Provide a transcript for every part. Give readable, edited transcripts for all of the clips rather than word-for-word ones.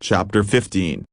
Chapter 15.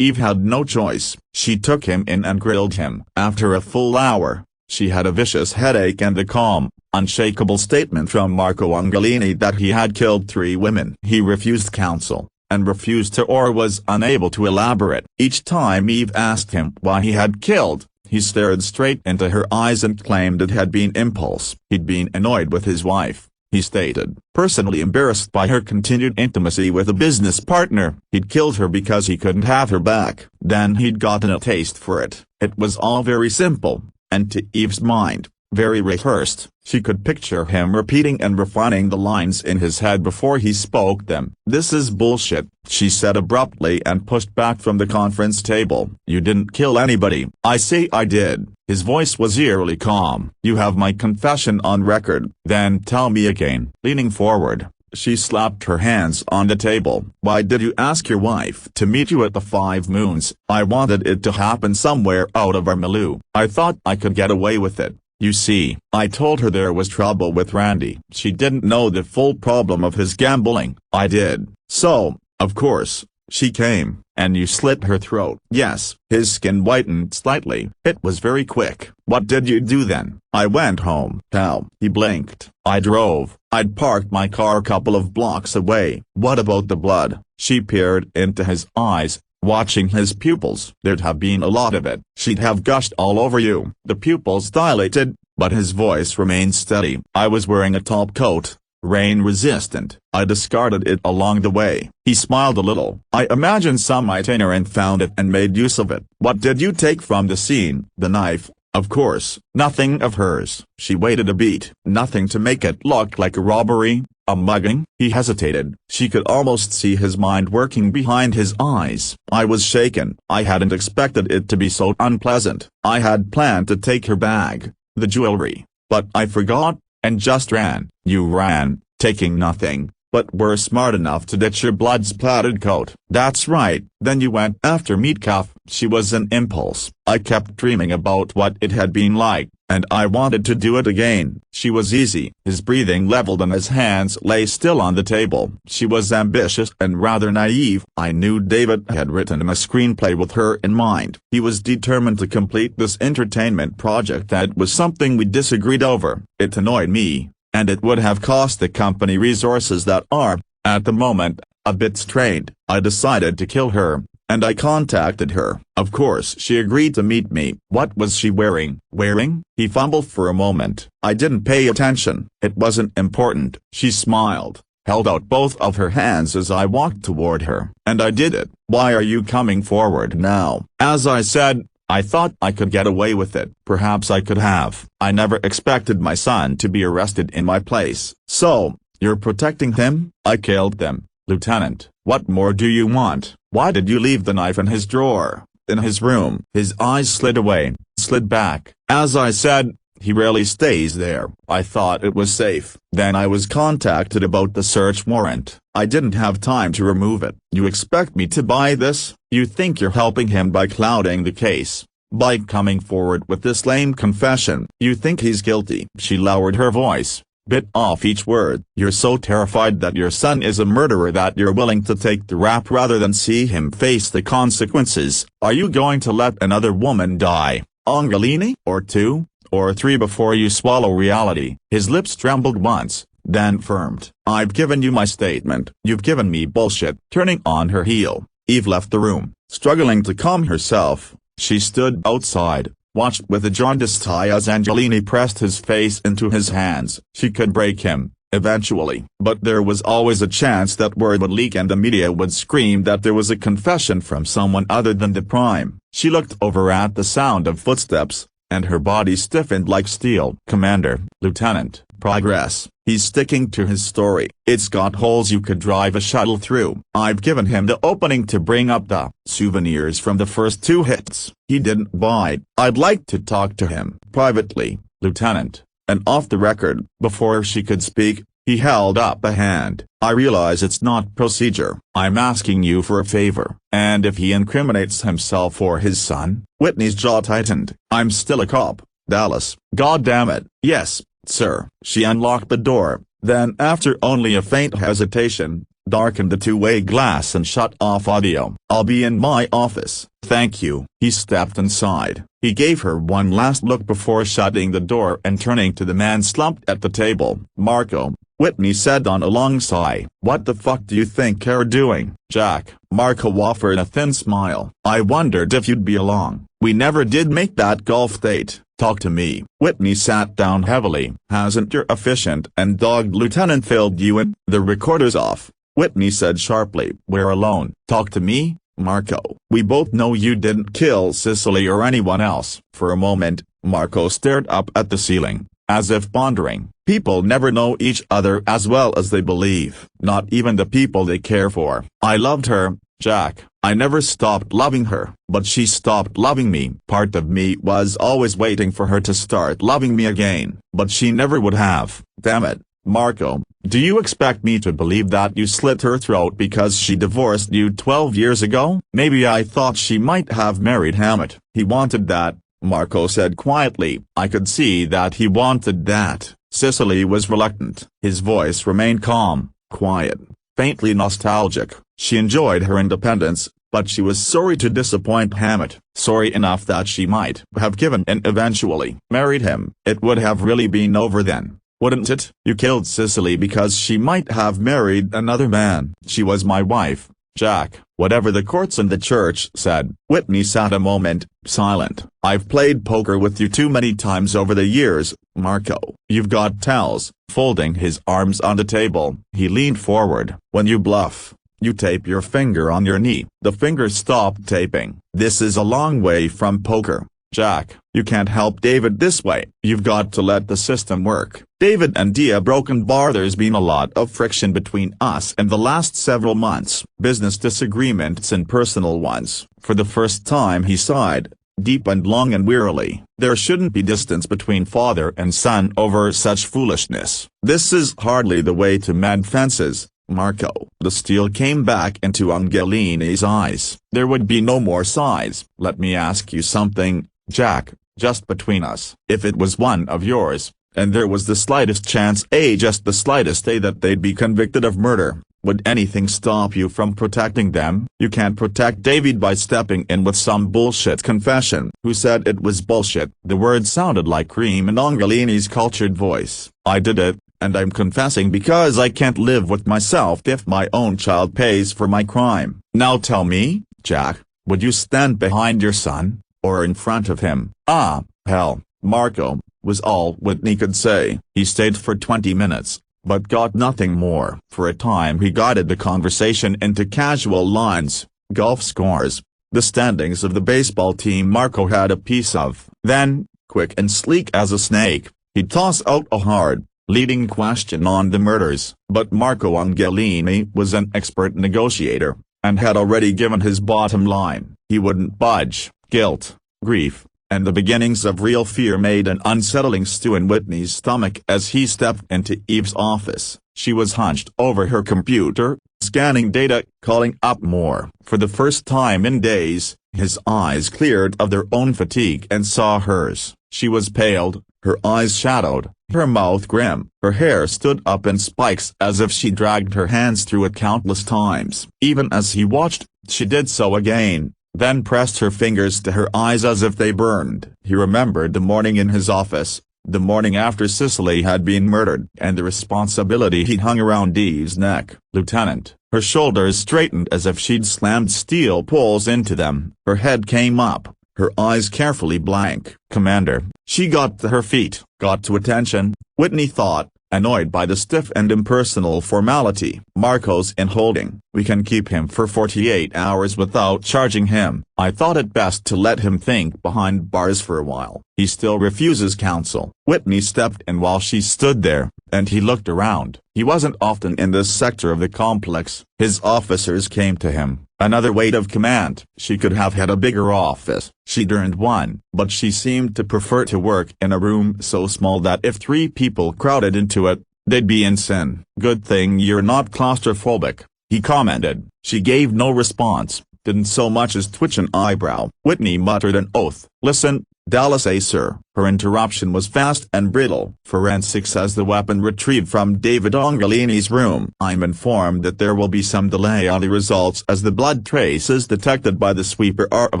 Eve had no choice. She took him in and grilled him. After a full hour, she had a vicious headache and a calm, unshakable statement from Marco Ungolini that he had killed 3 women. He refused counsel, and refused to or was unable to elaborate. Each time Eve asked him why he had killed, he stared straight into her eyes and claimed it had been impulse. He'd been annoyed with his wife, he stated, personally embarrassed by her continued intimacy with a business partner. He'd killed her because he couldn't have her back. Then he'd gotten a taste for it. It was all very simple, and to Eve's mind, very rehearsed. She could picture him repeating and refining the lines in his head before he spoke them. "This is bullshit," she said abruptly and pushed back from the conference table. "You didn't kill anybody." "I say I did." His voice was eerily calm. "You have my confession on record." "Then tell me again." Leaning forward, she slapped her hands on the table. "Why did you ask your wife to meet you at the 5 Moons?" "I wanted it to happen somewhere out of our milieu. I thought I could get away with it. You see, I told her there was trouble with Randy. She didn't know the full problem of his gambling. I did. So, of course, she came, and you slit her throat." "Yes." His skin whitened slightly. "It was very quick." "What did you do then?" "I went home." "How?" He blinked. "I drove. I'd parked my car a couple of blocks away." "What about the blood?" She peered into his eyes, watching his pupils. "There'd have been a lot of it. She'd have gushed all over you." The pupils dilated, but his voice remained steady. "I was wearing a top coat, rain-resistant. I discarded it along the way." He smiled a little. "I imagine some itinerant found it and made use of it." "What did you take from the scene?" "The knife, of course." "Nothing of hers." She waited a beat. "Nothing to make it look like a robbery, a mugging?" He hesitated. She could almost see his mind working behind his eyes. "I was shaken. I hadn't expected it to be so unpleasant. I had planned to take her bag, the jewelry, but I forgot, and just ran." "You ran, taking nothing, but were smart enough to ditch your blood-splattered coat." "That's right." "Then you went after Metcalf." "She was an impulse. I kept dreaming about what it had been like, and I wanted to do it again." "She was easy." His breathing leveled and his hands lay still on the table. "She was ambitious and rather naive." "I knew David had written a screenplay with her in mind. He was determined to complete this entertainment project. That was something we disagreed over. It annoyed me, and it would have cost the company resources that are, at the moment, a bit strained. I decided to kill her, and I contacted her. Of course she agreed to meet me." "What was she wearing?" "Wearing?" He fumbled for a moment. "I didn't pay attention. It wasn't important." She smiled, held out both of her hands as I walked toward her. "And I did it." "Why are you coming forward now?" "As I said, I thought I could get away with it." "Perhaps I could have. I never expected my son to be arrested in my place." "So, you're protecting him?" "I killed them, Lieutenant." "What more do you want?" "Why did you leave the knife in his drawer, in his room?" His eyes slid back. "As I said, he rarely stays there. I thought it was safe. Then I was contacted about the search warrant. I didn't have time to remove it." "You expect me to buy this?" "You think you're helping him by clouding the case, by coming forward with this lame confession. You think he's guilty." She lowered her voice, bit off each word. "You're so terrified that your son is a murderer that you're willing to take the rap rather than see him face the consequences. Are you going to let another woman die, Ungolini? Or 2, or 3 before you swallow reality?" His lips trembled once, then firmed. "I've given you my statement." "You've given me bullshit." Turning on her heel, Eve left the room. Struggling to calm herself, she stood outside, watched with a jaundiced eye as Ungolini pressed his face into his hands. She could break him, eventually. But there was always a chance that word would leak and the media would scream that there was a confession from someone other than the prime. She looked over at the sound of footsteps, and her body stiffened like steel. "Commander, Lieutenant, progress." He's sticking to his story. "It's got holes you could drive a shuttle through." "I've given him the opening to bring up the souvenirs from the first 2 hits. He didn't bite." "I'd like to talk to him." "Privately, Lieutenant, and off the record." Before she could speak, he held up a hand. "I realize it's not procedure. I'm asking you for a favor." "And if he incriminates himself or his son?" Whitney's jaw tightened. "I'm still a cop, Dallas." "God damn it, yes, sir." She unlocked the door, then after only a faint hesitation, darkened the two-way glass and shut off audio. "I'll be in my office, thank you." He stepped inside. He gave her one last look before shutting the door and turning to the man slumped at the table. "Marco," Whitney said on a long sigh. "What the fuck do you think you're doing, Jack?" Marco offered a thin smile. "I wondered if you'd be along. We never did make that golf date. Talk to me." Whitney sat down heavily. "Hasn't your efficient and dogged lieutenant filled you in?" "The recorder's off," Whitney said sharply. "We're alone." "Talk to me, Marco. We both know you didn't kill Cicely or anyone else." For a moment, Marco stared up at the ceiling, as if pondering. People never know each other as well as they believe. Not even the people they care for. "I loved her, Jack. I never stopped loving her. But she stopped loving me. Part of me was always waiting for her to start loving me again. But she never would have." "Damn it, Marco, do you expect me to believe that you slit her throat because she divorced you 12 years ago?" "Maybe I thought she might have married Hammett. He wanted that," Marco said quietly. "I could see that he wanted that." Cicely was reluctant. His voice remained calm, quiet, faintly nostalgic. She enjoyed her independence, but she was sorry to disappoint Hammett. Sorry enough that she might have given in eventually. Married him. It would have really been over then, wouldn't it? "You killed Cicely because she might have married another man." "She was my wife, Jack, whatever the courts and the church said." Whitney sat a moment, silent. "I've played poker with you too many times over the years, Marco. You've got tells." Folding his arms on the table, he leaned forward. "When you bluff, you tape your finger on your knee." The finger stopped taping. "This is a long way from poker, Jack. You can't help David this way. You've got to let the system work." "David and Dia broken bar. There's been a lot of friction between us in the last several months. Business disagreements and personal ones." For the first time he sighed, deep and long and wearily. "There shouldn't be distance between father and son over such foolishness. This is hardly the way to mend fences, Marco." The steel came back into Angelini's eyes. "There would be no more sighs. Let me ask you something, Jack, just between us. If it was one of yours, and there was the slightest chance, just the slightest, that they'd be convicted of murder, would anything stop you from protecting them?" "You can't protect David by stepping in with some bullshit confession." "Who said it was bullshit?" The words sounded like cream in Angelini's cultured voice. "I did it, and I'm confessing because I can't live with myself if my own child pays for my crime. Now tell me, Jack, would you stand behind your son, or in front of him?" "Ah, hell, Marco," was all Whitney could say. He stayed for 20 minutes, but got nothing more. For a time he guided the conversation into casual lines, golf scores, the standings of the baseball team Marco had a piece of. Then, quick and sleek as a snake, he'd toss out a hard, leading question on the murders. But Marco Angelini was an expert negotiator, and had already given his bottom line. He wouldn't budge. Guilt, grief, and the beginnings of real fear made an unsettling stew in Whitney's stomach as he stepped into Eve's office. She was hunched over her computer, scanning data, calling up more. For the first time in days, his eyes cleared of their own fatigue and saw hers. She was paled, her eyes shadowed, her mouth grim. Her hair stood up in spikes as if she dragged her hands through it countless times. Even as he watched, she did so again, then pressed her fingers to her eyes as if they burned. He remembered the morning in his office, the morning after Cicely had been murdered, and the responsibility he'd hung around Eve's neck. "Lieutenant." Her shoulders straightened as if she'd slammed steel poles into them. Her head came up, her eyes carefully blank. "Commander." She got to her feet. Got to attention, Whitney thought, annoyed by the stiff and impersonal formality. "Marco's in holding. We can keep him for 48 hours without charging him. I thought it best to let him think behind bars for a while. He still refuses counsel." Whitney stepped in while she stood there, and he looked around. He wasn't often in this sector of the complex. His officers came to him. Another weight of command. She could have had a bigger office. She'd earned one, but she seemed to prefer to work in a room so small that if 3 people crowded into it, they'd be in sin. "Good thing you're not claustrophobic," he commented. She gave no response, didn't so much as twitch an eyebrow. Whitney muttered an oath. "Listen, Dallas A. Sir. Her interruption was fast and brittle. Forensics says the weapon retrieved from David Angelini's room. I'm informed that there will be some delay on the results as the blood traces detected by the sweeper are of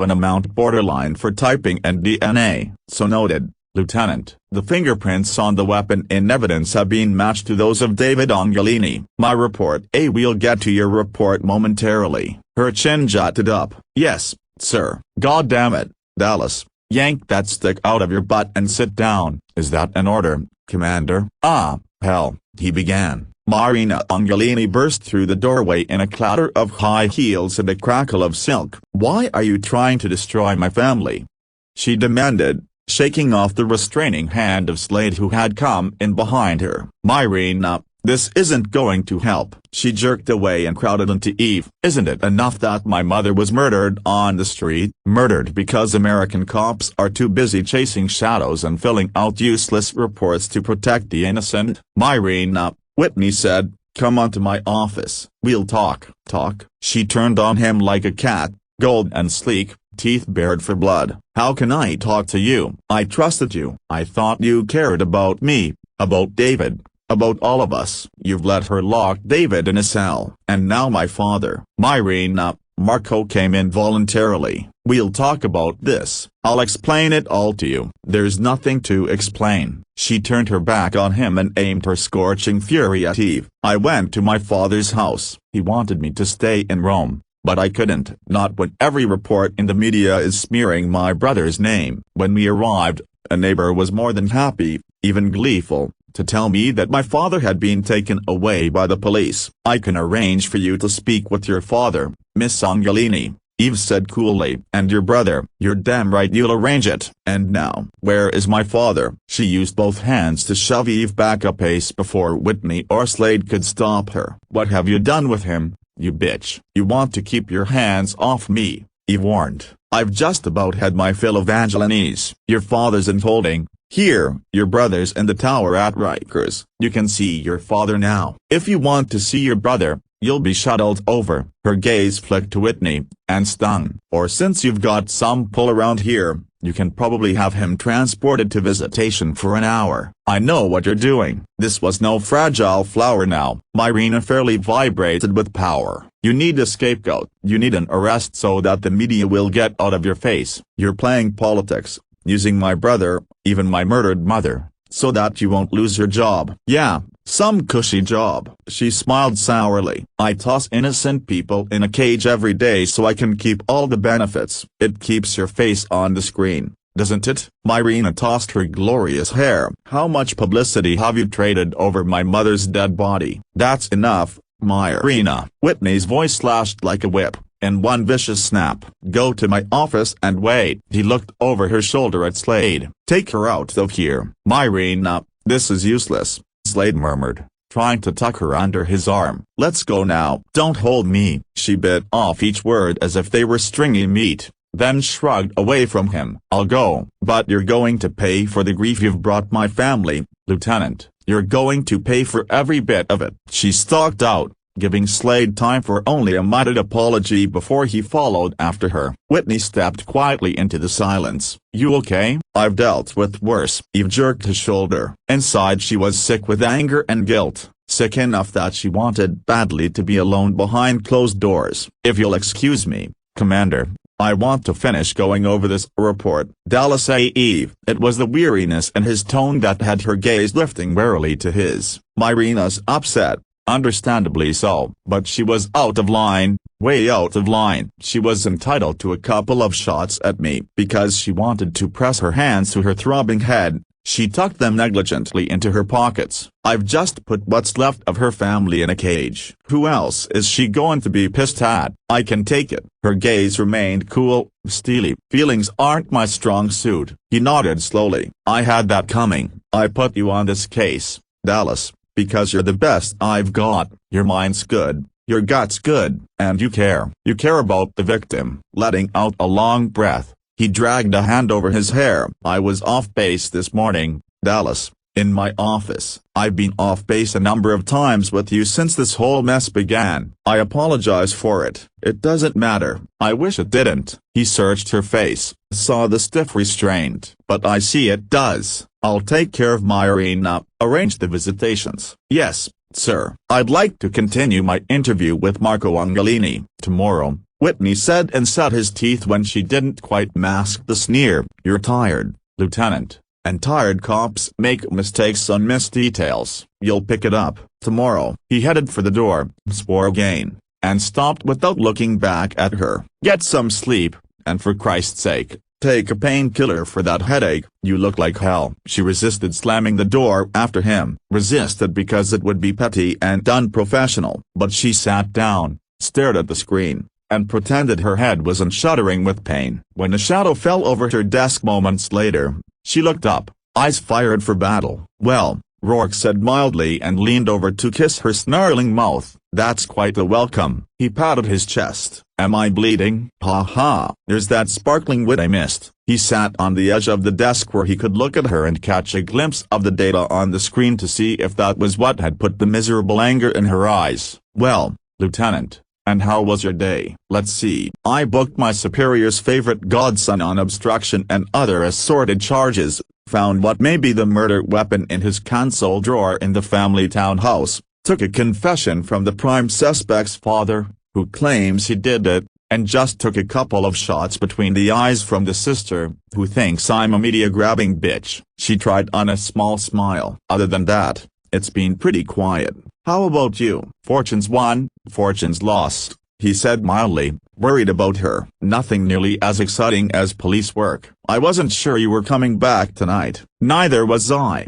an amount borderline for typing and DNA, so noted, Lieutenant. The fingerprints on the weapon in evidence have been matched to those of David Angelini. My report. We'll get to your report momentarily. Her chin jutted up. Yes, sir. God damn it, Dallas. Yank that stick out of your butt and sit down. Is that an order, Commander? Ah, hell, he began. Marina Angelini burst through the doorway in a clatter of high heels and a crackle of silk. Why are you trying to destroy my family? She demanded, shaking off the restraining hand of Slade who had come in behind her. Marina, this isn't going to help. She jerked away and crowded into Eve. Isn't it enough that my mother was murdered on the street? Murdered because American cops are too busy chasing shadows and filling out useless reports to protect the innocent? Marina, Whitney said, come on to my office. We'll talk. Talk? She turned on him like a cat, gold and sleek, teeth bared for blood. How can I talk to you? I trusted you. I thought you cared about me, about David, about all of us. You've let her lock David in a cell. And now my father. Marina, Marco came in voluntarily. We'll talk about this. I'll explain it all to you. There's nothing to explain. She turned her back on him and aimed her scorching fury at Eve. I went to my father's house. He wanted me to stay in Rome. But I couldn't. Not when every report in the media is smearing my brother's name. When we arrived, a neighbor was more than happy, even gleeful, to tell me that my father had been taken away by the police. I can arrange for you to speak with your father, Miss Angelini, Eve said coolly. And your brother? You're damn right you'll arrange it. And now, where is my father? She used both hands to shove Eve back a pace before Whitney or Slade could stop her. What have you done with him, you bitch? You want to keep your hands off me, Eve warned. I've just about had my fill of Angelinese. Your father's in holding. Here, your brother's in the tower at Rikers. You can see your father now. If you want to see your brother, you'll be shuttled over. Her gaze flicked to Whitney, and stung. Or since you've got some pull around here, you can probably have him transported to visitation for an hour. I know what you're doing. This was no fragile flower now. Marina fairly vibrated with power. You need a scapegoat. You need an arrest so that the media will get out of your face. You're playing politics, using my brother, even my murdered mother, so that you won't lose your job. Yeah, some cushy job. She smiled sourly. I toss innocent people in a cage every day so I can keep all the benefits. It keeps your face on the screen, doesn't it? Marina tossed her glorious hair. How much publicity have you traded over my mother's dead body? That's enough, Marina. Whitney's voice slashed like a whip. In one vicious snap. Go to my office and wait. He looked over her shoulder at Slade. Take her out of here. Marina, this is useless, Slade murmured, trying to tuck her under his arm. Let's go now. Don't hold me. She bit off each word as if they were stringy meat, then shrugged away from him. I'll go. But you're going to pay for the grief you've brought my family, Lieutenant. You're going to pay for every bit of it. She stalked out, giving Slade time for only a muttered apology before he followed after her. Whitney stepped quietly into the silence. You okay? I've dealt with worse. Eve jerked his shoulder. Inside she was sick with anger and guilt, sick enough that she wanted badly to be alone behind closed doors. If you'll excuse me, Commander, I want to finish going over this report. Dallas A. Eve. It was the weariness in his tone that had her gaze lifting warily to his. Marina's upset. Understandably so, but she was out of line, way out of line. She was entitled to a couple of shots at me because she wanted to press her hands to her throbbing head. She tucked them negligently into her pockets. I've just put what's left of her family in a cage. Who else is she going to be pissed at? I can take it. Her gaze remained cool, steely. Feelings aren't my strong suit. He nodded slowly. I had that coming. I put you on this case, Dallas, because you're the best I've got. Your mind's good, your gut's good, and you care. You care about the victim. Letting out a long breath, he dragged a hand over his hair. I was off base this morning, Dallas, in my office. I've been off base a number of times with you since this whole mess began. I apologize for it. It doesn't matter. I wish it didn't. He searched her face, saw the stiff restraint. "But I see it does. I'll take care of my arena, arrange the visitations." "Yes, sir. I'd like to continue my interview with Marco Angelini tomorrow," Whitney said, and set his teeth when she didn't quite mask the sneer. "You're tired, Lieutenant, and tired cops make mistakes on missed details. You'll pick it up tomorrow." He headed for the door, swore again, and stopped without looking back at her. "Get some sleep, and for Christ's sake, take a painkiller for that headache. You look like hell." She resisted slamming the door after him, resisted because it would be petty and unprofessional. But she sat down, stared at the screen, and pretended her head wasn't shuddering with pain. When a shadow fell over her desk moments later, she looked up, eyes fired for battle. "Well," Rourke said mildly and leaned over to kiss her snarling mouth. "That's quite a welcome." He patted his chest. "Am I bleeding?" "Ha ha, there's that sparkling wit I missed." He sat on the edge of the desk where he could look at her and catch a glimpse of the data on the screen to see if that was what had put the miserable anger in her eyes. "Well, Lieutenant, and how was your day?" "Let's see. I booked my superior's favorite godson on obstruction and other assorted charges, found what may be the murder weapon in his console drawer in the family townhouse, took a confession from the prime suspect's father, who claims he did it, and just took a couple of shots between the eyes from the sister, who thinks I'm a media-grabbing bitch." She tried on a small smile. "Other than that, it's been pretty quiet. How about you?" "Fortune's won, fortune's lost," he said mildly, worried about her. "Nothing nearly as exciting as police work." "I wasn't sure you were coming back tonight." "Neither was I.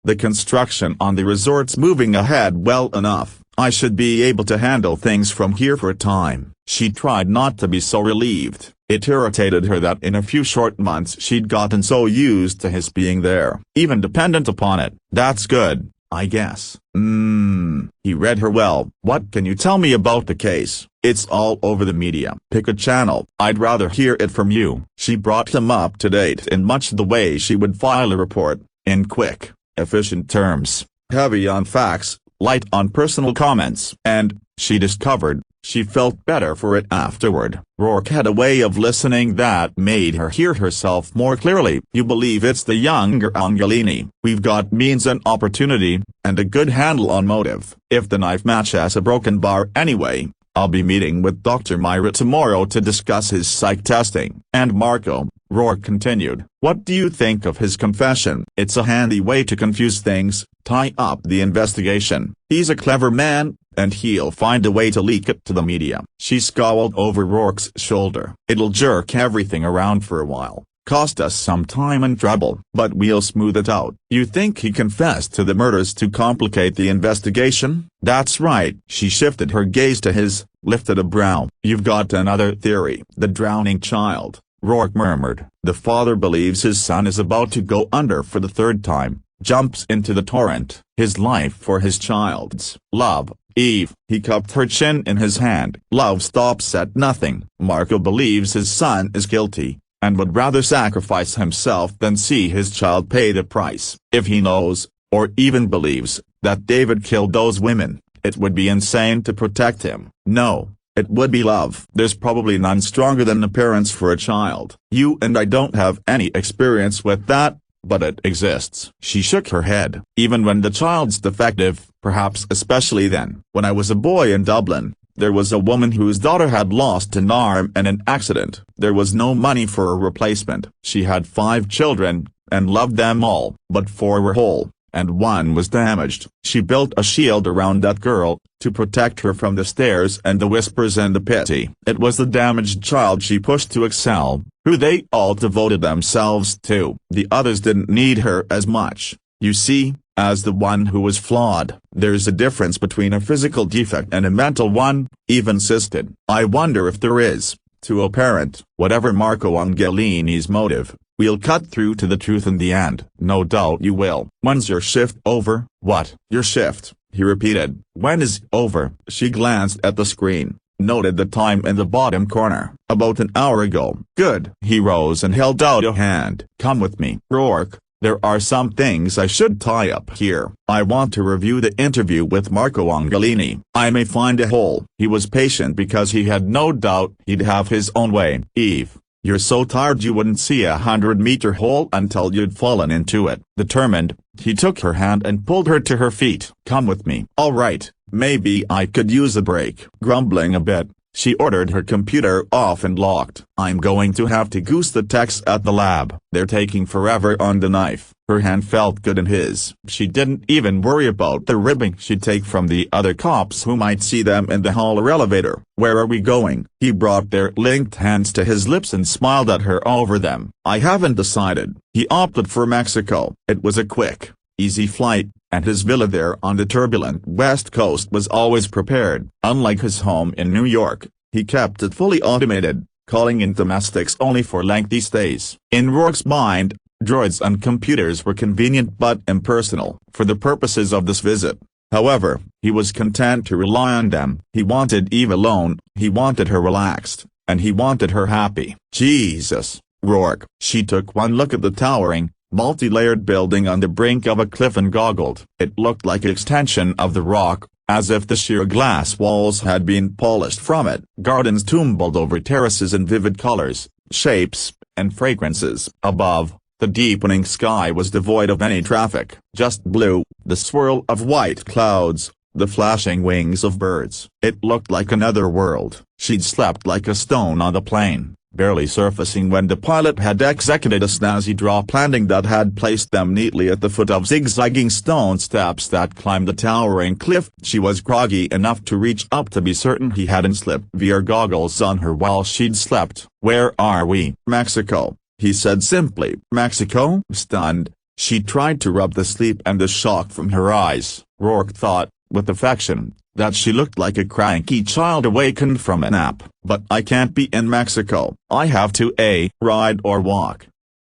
The construction on the resort's moving ahead well enough. I should be able to handle things from here for a time." She tried not to be so relieved. It irritated her that in a few short months she'd gotten so used to his being there, even dependent upon it. "That's good, I guess." He read her well. "What can you tell me about the case?" "It's all over the media." "Pick a channel." "I'd rather hear it from you." She brought him up to date in much the way she would file a report, in quick, efficient terms, heavy on facts, light on personal comments. And, she discovered, she felt better for it afterward. Rourke had a way of listening that made her hear herself more clearly. "You believe it's the younger Angelini. We've got means and opportunity, and a good handle on motive. If the knife match has a broken bar anyway, I'll be meeting with Dr. Myra tomorrow to discuss his psych testing." "And Marco," Rourke continued, "what do you think of his confession?" "It's a handy way to confuse things, tie up the investigation. He's a clever man, and he'll find a way to leak it to the media." She scowled over Rourke's shoulder. "It'll jerk everything around for a while, cost us some time and trouble, but we'll smooth it out." "You think he confessed to the murders to complicate the investigation?" "That's right." She shifted her gaze to his, lifted a brow. "You've got another theory." "The drowning child," Rourke murmured. "The father believes his son is about to go under for the third time, jumps into the torrent. His life for his child's love." "Eve." He cupped her chin in his hand. "Love stops at nothing. Marco believes his son is guilty, and would rather sacrifice himself than see his child pay the price. If he knows, or even believes, that David killed those women, it would be insane to protect him. No, it would be love. There's probably none stronger than the parents for a child. You and I don't have any experience with that, but it exists." She shook her head. "Even when the child's defective, perhaps especially then. When I was a boy in Dublin, there was a woman whose daughter had lost an arm in an accident. There was no money for a replacement. She had 5 children, and loved them all, but 4 were whole, and 1 was damaged. She built a shield around that girl, to protect her from the stares and the whispers and the pity. It was the damaged child she pushed to excel, who they all devoted themselves to. The others didn't need her as much, you see, as the one who was flawed. There's a difference between a physical defect and a mental one," Eve insisted. "I wonder if there is." To a parent, whatever Marco Angelini's motive, we'll cut through to the truth in the end. "No doubt you will." "When's your shift over?" "What? Your shift?" he repeated. "When is over?" She glanced at the screen, noted the time in the bottom corner. "About an hour ago." "Good." He rose and held out a hand. "Come with me." "Rourke, there are some things I should tie up here. I want to review the interview with Marco Angelini. I may find a hole." He was patient because he had no doubt he'd have his own way. "Eve, You're so tired you wouldn't see a 100-meter hole until you'd fallen into it. Determined, he took her hand and pulled her to her feet. Come with me. All right, maybe I could use a break. Grumbling a bit, she ordered her computer off and locked. I'm going to have to goose the techs at the lab. They're taking forever on the knife. Her hand felt good in his. She didn't even worry about the ribbing she'd take from the other cops who might see them in the hall or elevator. Where are we going? He brought their linked hands to his lips and smiled at her over them. I haven't decided. He opted for Mexico. It was a quick, easy flight, and his villa there on the turbulent West Coast was always prepared. Unlike his home in New York, he kept it fully automated, calling in domestics only for lengthy stays. In Rourke's mind, droids and computers were convenient but impersonal for the purposes of this visit. However, he was content to rely on them. He wanted Eve alone, he wanted her relaxed, and he wanted her happy. Jesus, Rourke. She took one look at the towering, multi-layered building on the brink of a cliff and goggled. It looked like an extension of the rock, as if the sheer glass walls had been polished from it. Gardens tumbled over terraces in vivid colors, shapes, and fragrances. Above, the deepening sky was devoid of any traffic. Just blue, the swirl of white clouds, the flashing wings of birds. It looked like another world. She'd slept like a stone on the plane, barely surfacing when the pilot had executed a snazzy drop landing that had placed them neatly at the foot of zigzagging stone steps that climbed the towering cliff. She was groggy enough to reach up to be certain he hadn't slipped VR goggles on her while she'd slept. Where are we? Mexico, he said simply. Mexico? Stunned, she tried to rub the sleep and the shock from her eyes. Rourke thought, with affection, that she looked like a cranky child awakened from a nap. But I can't be in Mexico. I have to ride or walk?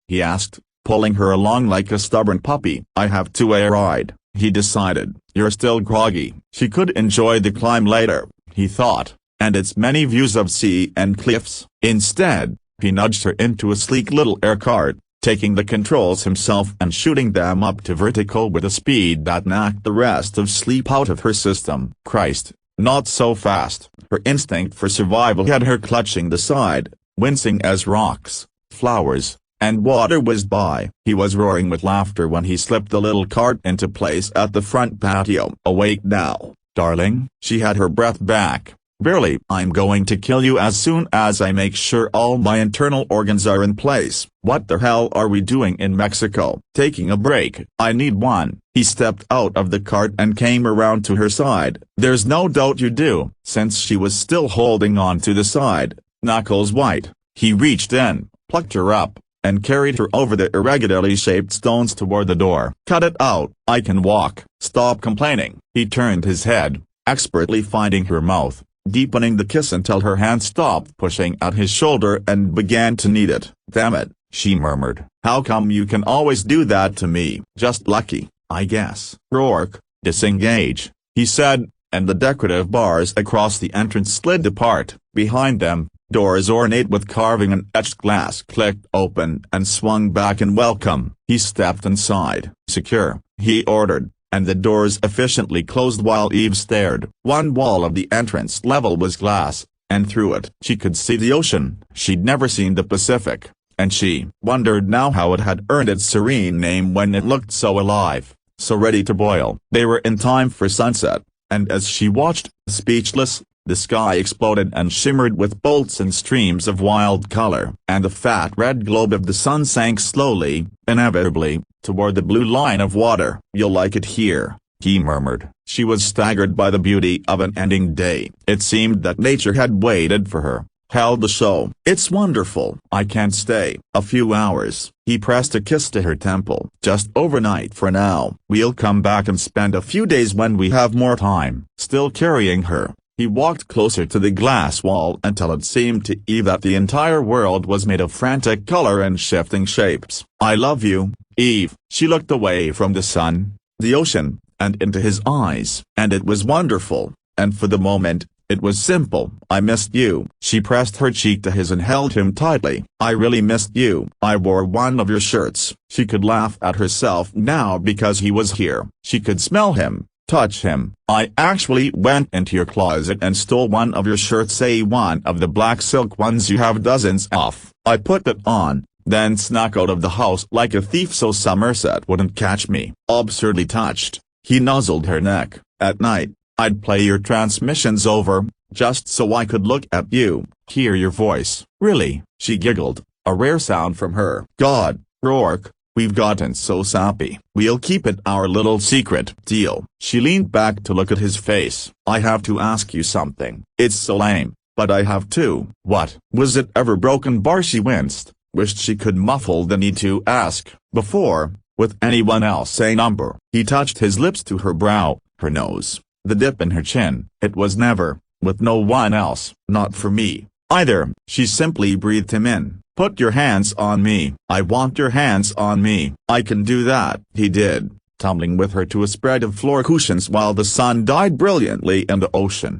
He asked, pulling her along like a stubborn puppy. I have to ride, he decided. You're still groggy. She could enjoy the climb later, he thought, and its many views of sea and cliffs. Instead, he nudged her into a sleek little air cart, taking the controls himself and shooting them up to vertical with a speed that knocked the rest of sleep out of her system. Christ, not so fast. Her instinct for survival had her clutching the side, wincing as rocks, flowers, and water whizzed by. He was roaring with laughter when he slipped the little cart into place at the front patio. Awake now, darling? She had her breath back. Barely. I'm going to kill you as soon as I make sure all my internal organs are in place. What the hell are we doing in Mexico? Taking a break. I need one. He stepped out of the cart and came around to her side. There's no doubt you do. Since she was still holding on to the side, knuckles white, he reached in, plucked her up, and carried her over the irregularly shaped stones toward the door. Cut it out. I can walk. Stop complaining. He turned his head, expertly finding her mouth, deepening the kiss until her hand stopped pushing at his shoulder and began to knead it. Damn it, she murmured. How come you can always do that to me? Just lucky, I guess. Rourke, disengage, he said, and the decorative bars across the entrance slid apart. Behind them, doors ornate with carving and etched glass clicked open and swung back in welcome. He stepped inside. Secure, he ordered, and the doors efficiently closed while Eve stared. One wall of the entrance level was glass, and through it she could see the ocean. She'd never seen the Pacific, and she wondered now how it had earned its serene name when it looked so alive, so ready to boil. They were in time for sunset, and as she watched, speechless, the sky exploded and shimmered with bolts and streams of wild color, and the fat red globe of the sun sank slowly, inevitably, toward the blue line of water. You'll like it here, he murmured. She was staggered by the beauty of an ending day. It seemed that nature had waited for her, held the show. It's wonderful. I can't stay. A few hours. He pressed a kiss to her temple. Just overnight for now. We'll come back and spend a few days when we have more time. Still carrying her, he walked closer to the glass wall until it seemed to Eve that the entire world was made of frantic color and shifting shapes. I love you, Eve. She looked away from the sun, the ocean, and into his eyes. And it was wonderful, and for the moment, it was simple. I missed you. She pressed her cheek to his and held him tightly. I really missed you. I wore one of your shirts. She could laugh at herself now because he was here. She could smell him, touch him. I actually went into your closet and stole one of your shirts, say one of the black silk ones you have dozens of. I put it on, then snuck out of the house like a thief so Somerset wouldn't catch me." Absurdly touched, he nuzzled her neck. "At night, I'd play your transmissions over, just so I could look at you, hear your voice." "Really?" she giggled, a rare sound from her. "God, Rourke, we've gotten so sappy. We'll keep it our little secret." "Deal." She leaned back to look at his face. "I have to ask you something. It's so lame, but I have to." "What?" "Was it ever broken?" She winced, wished she could muffle the need to ask. "Before, with anyone else?" "A number." He touched his lips to her brow, her nose, the dip in her chin. "It was never, with no one else." "Not for me, either." She simply breathed him in. "Put your hands on me." "I want your hands on me." "I can do that." He did, tumbling with her to a spread of floor cushions while the sun died brilliantly in the ocean.